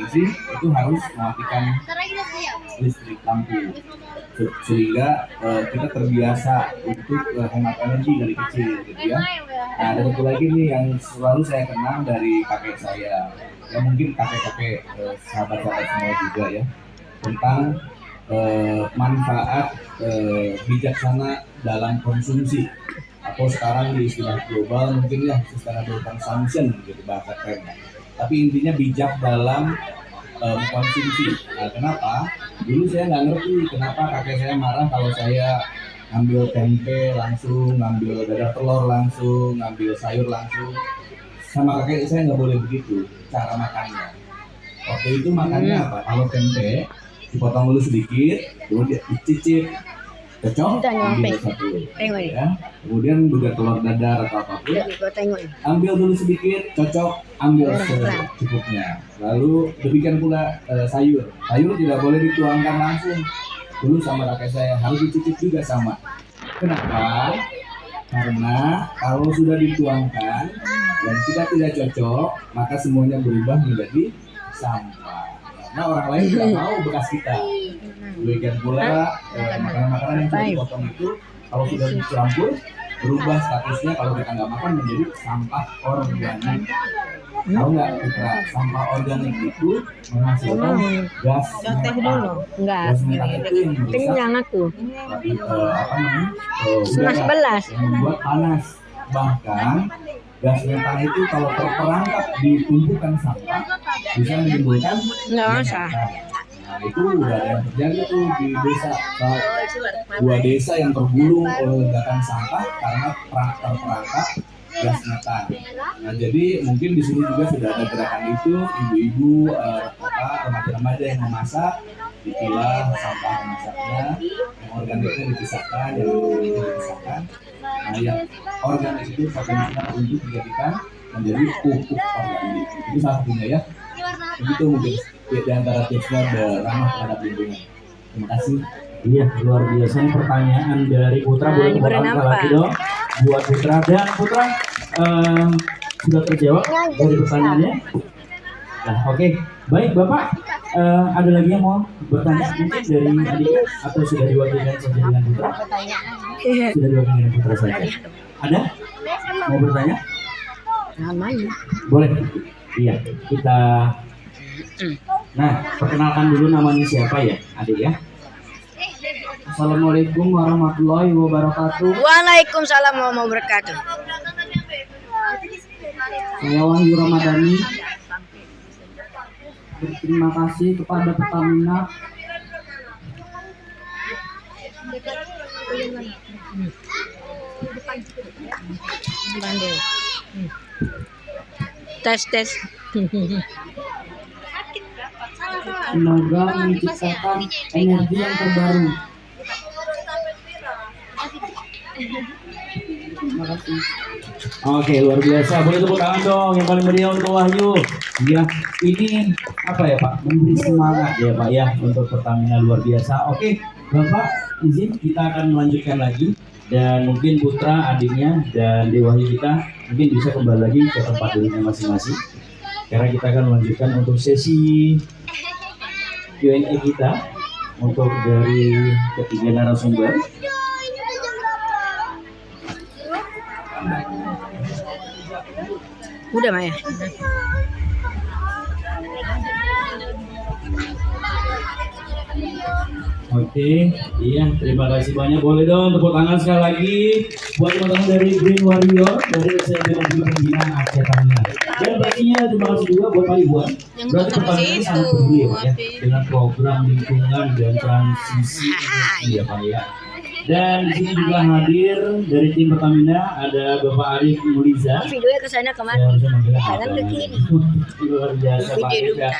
bensin itu harus mematikan listrik lampu sehingga kita terbiasa untuk hemat energi dari kecil gitu ya. Nah, ada satu lagi nih yang selalu saya kenang dari kakek saya, ya mungkin kakek-kakek sahabat-sahabat semua juga ya, tentang manfaat bijaksana dalam konsumsi, atau sekarang di istilah global mungkin ya sustainable consumption gitu bahasa kerennya. Tapi intinya bijak dalam konsumsi. Nah, kenapa? Dulu saya nggak ngerti kenapa kakek saya marah kalau saya ngambil tempe langsung, ngambil dadar telur langsung, ngambil sayur langsung. Sama kakek saya nggak boleh begitu cara makannya. Waktu itu makannya apa? Kalau tempe dipotong dulu sedikit, kemudian dicicip, cocok, ambil satu, ya. Kemudian juga telur dadar atau apapun, ambil dulu sedikit, cocok, ambil secukupnya. Lalu demikian pula sayur tidak boleh dituangkan langsung. Dulu sama kakek saya harus dicicip juga sama. Kenapa? Karena kalau sudah dituangkan dan kita tidak cocok, maka semuanya berubah menjadi sampah. Karena orang lain tidak mau bekas kita. Demikian pula makanan-makanan yang sudah dipotong itu kalau sudah dicampur berubah statusnya, kalau kita nggak makan menjadi sampah organik. Tahu nggak Putra, sampah organik itu menghasilkan gas metan. Gas metan itu yang merusak udara, yang membuat panas. Bahkan gas metan itu kalau terperangkap di tumpukan sampah bisa menimbulkan metan. Nah, itu udah ada yang terjadi tuh di desa, dua desa yang tergulung oleh ledakan sampah karena terperangkap gas metan. Nah, jadi mungkin di sini juga sudah ada gerakan itu, ibu-ibu, remaja-remaja yang memasak, dipilah sampah memasaknya, yang organiknya dipisahkan, yang organiknya dipisahkan. Nah, yang organik itu potensial untuk dijadikan menjadi pupuk organik. Itu salah satunya ya. Begitu mungkin di antara tipsnya ramah terhadap lingkungan. Terima kasih. Iya, luar biasa. Ini pertanyaan dari Putra. Boleh kembali lagi dong buat Putra. Dan Putra sudah terjawab dari pertanyaannya. Nah, oke. Baik Bapak, ada lagi yang mau bertanya mungkin dari adiknya atau sudah diwakilkan saja dengan Putra? Sudah diwakilkan dengan Putra saja. Ada? Mau bertanya? Boleh. Iya, kita. Nah, perkenalkan dulu namanya siapa ya, adik ya? Assalamualaikum warahmatullahi wabarakatuh. Waalaikumsalam warahmatullahi wabarakatuh. Saya Wahyu Ramadhani. Berterima kasih kepada Pertamina Tes. semoga menciptakan energi yang terbaru. Terima kasih. Oke, luar biasa. Boleh tepuk tangan dong yang paling meriah untuk Wahyu. Ya, ini apa ya Pak? Memberi semangat ya Pak ya untuk Pertamina, luar biasa. Oke, Bapak izin kita akan melanjutkan lagi, dan mungkin Putra adiknya dan Dewahi kita mungkin bisa kembali lagi ke tempat duduknya masing-masing, karena kita akan melanjutkan untuk sesi Q&A kita untuk dari ketiga narasumber. Udah Maya. Oke, iya, terima kasih banyak. Boleh dong tepuk tangan sekali lagi buat teman-teman dari Green Warrior dari SMP Negeri Pembinaan Aceh Tamiya. Dan pastinya terima kasih juga buat Pak Iwan. Berarti pertanyaan ini sangat peduli ya Pak ya, dengan program lingkungan dan transisi ya Pak ya. Dan di sini juga hadir dari tim Pertamina ada Bapak Arif Muliza. Videonya ke sana kemana? Kanan ke kiri. Luar biasa Pak Arif ya.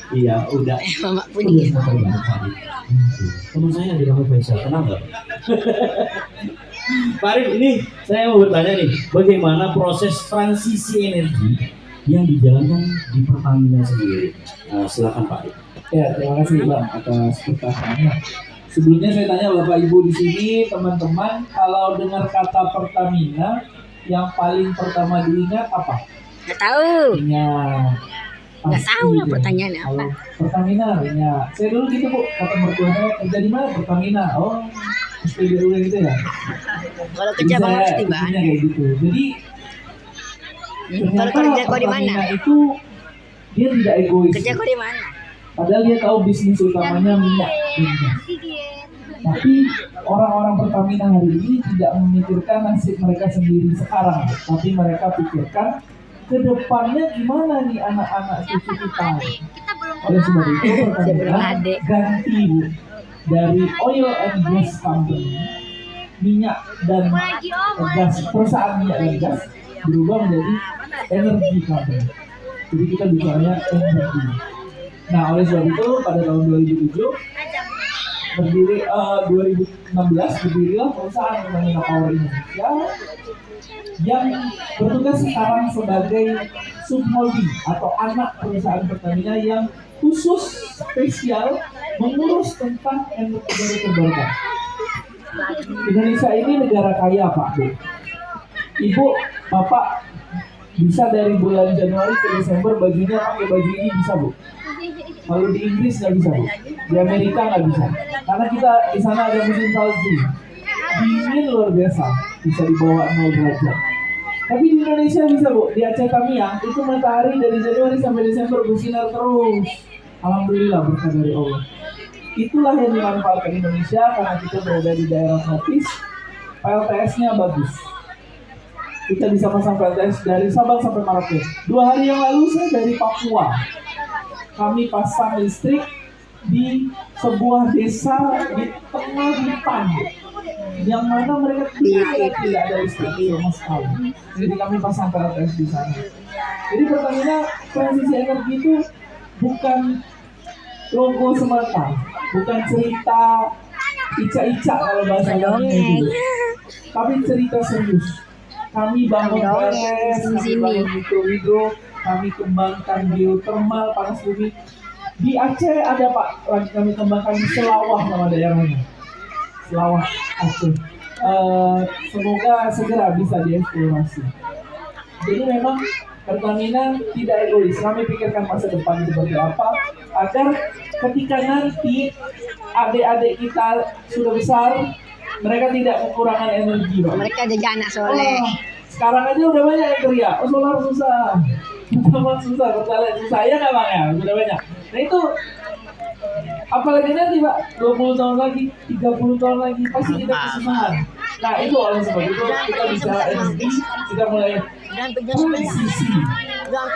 Iya, udah. Mama punya. Teman saya di nama Faisal, kenal nggak? Pak Arif, ini saya mau bertanya nih, bagaimana proses transisi energi yang dijalankan di Pertamina sendiri? Silakan Pak Arif. Ya, terima kasih Bang atas pertanyaannya. Sebelumnya saya tanya Bapak Ibu di sini, teman-teman, kalau dengar kata Pertamina, yang paling pertama diingat apa? Nggak tahu. Ya, Nggak tahu lah gitu ya. pertanyaannya apa. Kalau Pertamina ya, saya dulu gitu Bu, kata mertua saya kerja di mana Pertamina, oh SPBU gitu ya. Kalau kerja bang pasti bang. Intinya kayak gitu. Jadi Kalau kerja kau di mana? Pertamina itu dia tidak egois. Kerja kau di mana? Padahal dia tahu bisnis utamanya minyak dan gas. Tapi orang-orang Pertamina hari ini tidak memikirkan nasib mereka sendiri sekarang, tapi mereka pikirkan ke depannya gimana nih anak-anak cucu kita. Oleh sebab itu Pertamina ganti Bu, dari oil and gas company, minyak dan gas, perusahaan minyak dan gas, berubah menjadi energy company. Jadi kita bicaranya energi. Nah, oleh sebab itu pada tahun 2007 berdiri 2016 berdirilah perusahaan Pertamina Power Indonesia yang bertugas sekarang sebagai subholding atau anak perusahaan Pertamina yang khusus spesial mengurus tentang energi baru terbarukan. Indonesia ini negara kaya Pak Bu. Ibu, Bapak bisa dari bulan Januari ke Desember bajunya pakai baju ini bisa Bu. Kalau di Inggris nggak bisa Bu, di Amerika nggak bisa, karena kita di sana ada musim salju, dingin luar biasa, bisa di bawah 0 derajat. Tapi di Indonesia bisa Bu, di Aceh Tamiang itu matahari dari Januari sampai Desember bersinar terus. Alhamdulillah berkah dari Allah. Itulah yang dimanfaatkan Indonesia karena kita berada di daerah tropis, PLTS-nya bagus. Kita bisa pasang PLTS dari Sabang sampai Merauke. 2 hari yang lalu saya dari Papua. Kami pasang listrik di sebuah desa di tengah hutan, yang mana mereka tidak ada listrik sama sekali. Jadi kami pasang PLTS di sana. Jadi Pertamina transisi energi itu bukan logo semata, bukan cerita ica-ica kalau bahasa Indonesia itu, tapi cerita serius. Kami bangun PLTS, kami bangun mikrohidro, kami kembangkan geotermal panas bumi. Di Aceh ada Pak, lagi kami kembangkan di Selawah nama daerahnya, Selawah Aceh. Semoga segera bisa dieksplorasi. Jadi memang Pertamina tidak egois, kami pikirkan masa depan seperti apa agar ketika nanti adik-adik kita sudah besar, mereka tidak kekurangan energi Pak. Mereka jadi anak soleh. Sekarang aja udah banyak yang teriak, oh solar susah, pertamax susah, pertalite susah, ya nggak Bang ya? Udah banyak. Nah itu, apalagi nanti Pak, 20 tahun lagi, 30 tahun lagi, pasti kita kesusahan. Nah itu oleh sebab itu kita bicara energi, kita mulai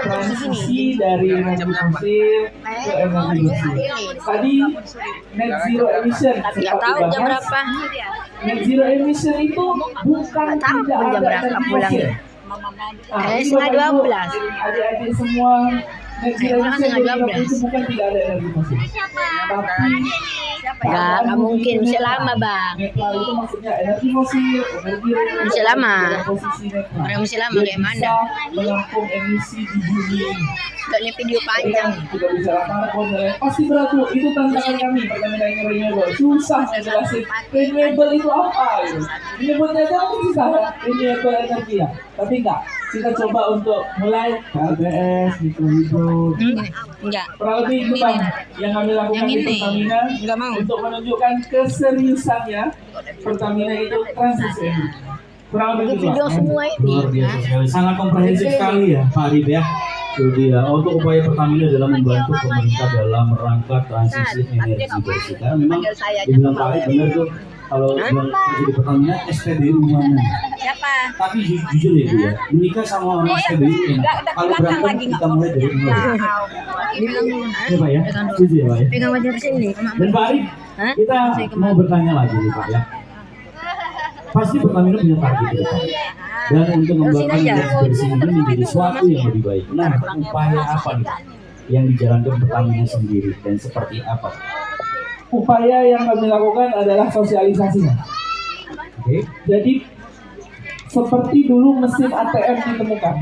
transisi dari energi fosil ke energi bersih. Tadi net zero emission, Nggak tahu jam berapa. net zero emission itu bukan Nggak tahu tidak jam ada berapa energi pulang. fosil. Setengah 12. Adik-adik semua net zero emission Setengah 12. itu bukan tidak ada energi fosil. Tapi Nggak mungkin, masih lama bang. netral itu maksudnya energi fosil, energi renewable Masih lama. dalam posisi netral. Orang masih lama Dia kayak mana? bisa menampung emisi di bumi ini. Ini video panjang. Kita bicara karbon dan lain, pasti berat Bu. Itu tantangan kami Pertamina Renewable. Susah ngejelasin renewable itu apa gitu. Menyebutnya aja mungkin susah kan? Renewable energi ya. Tapi enggak. Kita coba untuk mulai KBS, mikrohidro. Enggak. Kurang lebih itu Bang yang kami lakukan Yang di ini. Pertamina Enggak mau. untuk menunjukkan keseriusannya Pertamina itu transisi energi. Kurang lebih itu Video Bang. semua ini. Luar biasa sekali, sangat komprehensif sekali ya Pak Arif ya. Itu dia, untuk upaya Pertamina dalam membantu pemerintah dalam rangka transisi energi bersih. Karena memang dibilang Pak Arif benar tuh, kalau bilang di Pertamina SPBU mana. Siapa? Tapi jujur ya Bu ya, menikah sama orang SPBU enak. Kalau berantem kita mulai dari nol. Ya Pak ya, setuju ya Pak ya. Pegang wajah ke sini. Dan Pak Arif, Hah? kita mau bertanya lagi nih Pak ya. Pasti Pertamina punya target ke depan. Dan untuk membangun energi bersih ini menjadi suatu yang lebih baik. Nah, upaya apa nih Pak yang dijalankan Pertamina sendiri dan seperti apa? Upaya yang kami lakukan adalah sosialisasinya. Oke. Jadi seperti dulu mesin ATM ditemukan,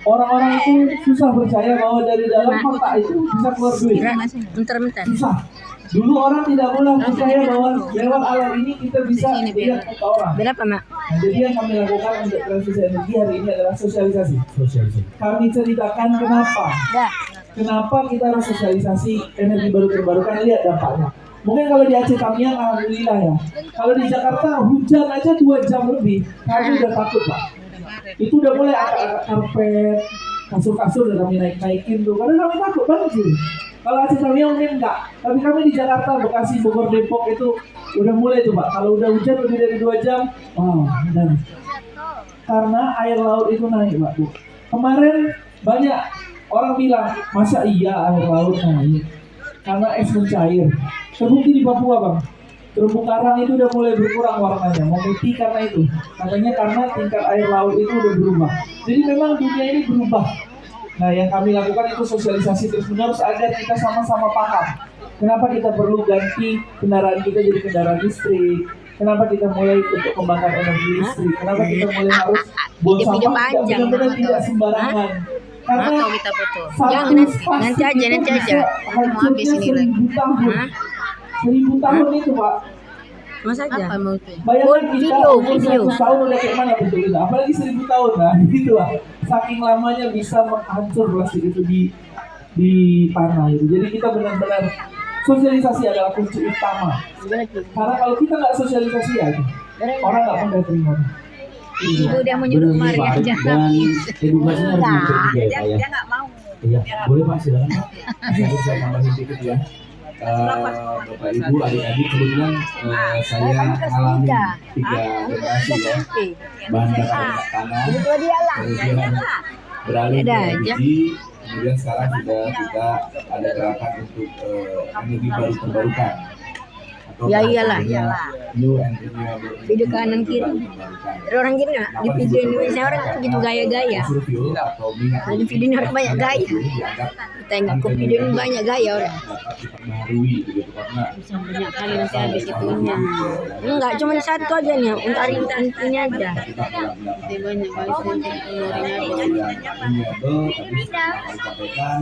orang-orang itu susah percaya bahwa dari dalam kotak itu bisa keluar duit. Bentar-bentar. Susah. Dulu orang tidak boleh percaya bahwa lewat alat ini kita bisa lihat muka orang. Berapa mak? Nah, jadi yang kami lakukan untuk transisi energi hari ini adalah sosialisasi. Sosialisasi. Kami ceritakan kenapa Dah. Kenapa kita harus sosialisasi energi baru terbarukan? Lihat dampaknya. Mungkin kalau di Aceh Tamiang, alhamdulillah ya. Kalau di Jakarta hujan aja 2 jam lebih, kami udah takut Pak. Itu udah mulai angkat-angkat karpet, kasur-kasur udah kami naik-naikin tuh. Karena kami takut banjir. Kalau Aceh Tamiang mungkin enggak. Tapi kami di Jakarta, Bekasi, Bogor, Depok itu udah mulai tuh Pak. Kalau udah hujan lebih dari 2 jam, udah. Karena air laut itu naik Pak. Kemarin banyak orang bilang, masa iya air laut naik? Karena es mencair. Terbukti di Papua Bang. Terumbu karang itu udah mulai berkurang warnanya, memutih karena itu. Katanya karena tingkat air laut itu udah berubah. Jadi memang dunia ini berubah. Nah yang kami lakukan itu sosialisasi terus menerus agar kita sama-sama paham. Kenapa kita perlu ganti kendaraan kita jadi kendaraan listrik? Kenapa kita mulai untuk kembangkan energi listrik? Kenapa kita mulai harus buang Video sampah tidak panjang, benar-benar Bang. tidak sembarangan? Karena Atau kita foto. satu Jangan nanti plastik aja, itu nanti bisa aja. Mau habis hancurnya ini lagi. 1000 tahun. Hah? 1000 tahun itu Pak. Masa aja? Apa mau itu? Bayangkan kita Video, umur video. 100 tahun udah kayak mana bentuk kita. Apalagi 1000 tahun nah gitu lah. Saking lamanya bisa menghancur plastik itu di tanah itu. Jadi kita benar-benar sosialisasi adalah kunci utama. Karena kalau kita nggak sosialisasi ya, orang nggak mudah terima. Ibu udah mau nyuruh Benar, kemari Pak. aja. Dan edukasinya harus Enggak, dibentuk juga ya Pak ya. nggak mau. Iya, boleh Pak, silakan Pak. Jadi saya tambahin dikit ya. Bapak Ibu, adik-adik, kebetulan saya mengalami 3 generasi ya. Bahan bakar minyak tanah, kemudian beralih ke Ada aja. LPG, kemudian sekarang sudah kita ada gerakan untuk energi baru terbarukan. Atau Ya bahasa iyalah, lainnya iyalah. New and Renewable Video Energy kanan baru kiri. terbarukan. Ada orang gini nggak? Di video Indonesia orang begitu gaya-gaya. Fossil fuel atau minyak Ada video ini orang banyak gaya. ini dianggap Tengok ke video ini banyak gaya orang. dapat diperbaharui begitu karena Banyak kali nanti habis itunya. Enggak, cuma satu aja nih. Untuk hari intinya aja. kita telah mendapatkan Banyak kali yang renewable tadi sudah disampaikan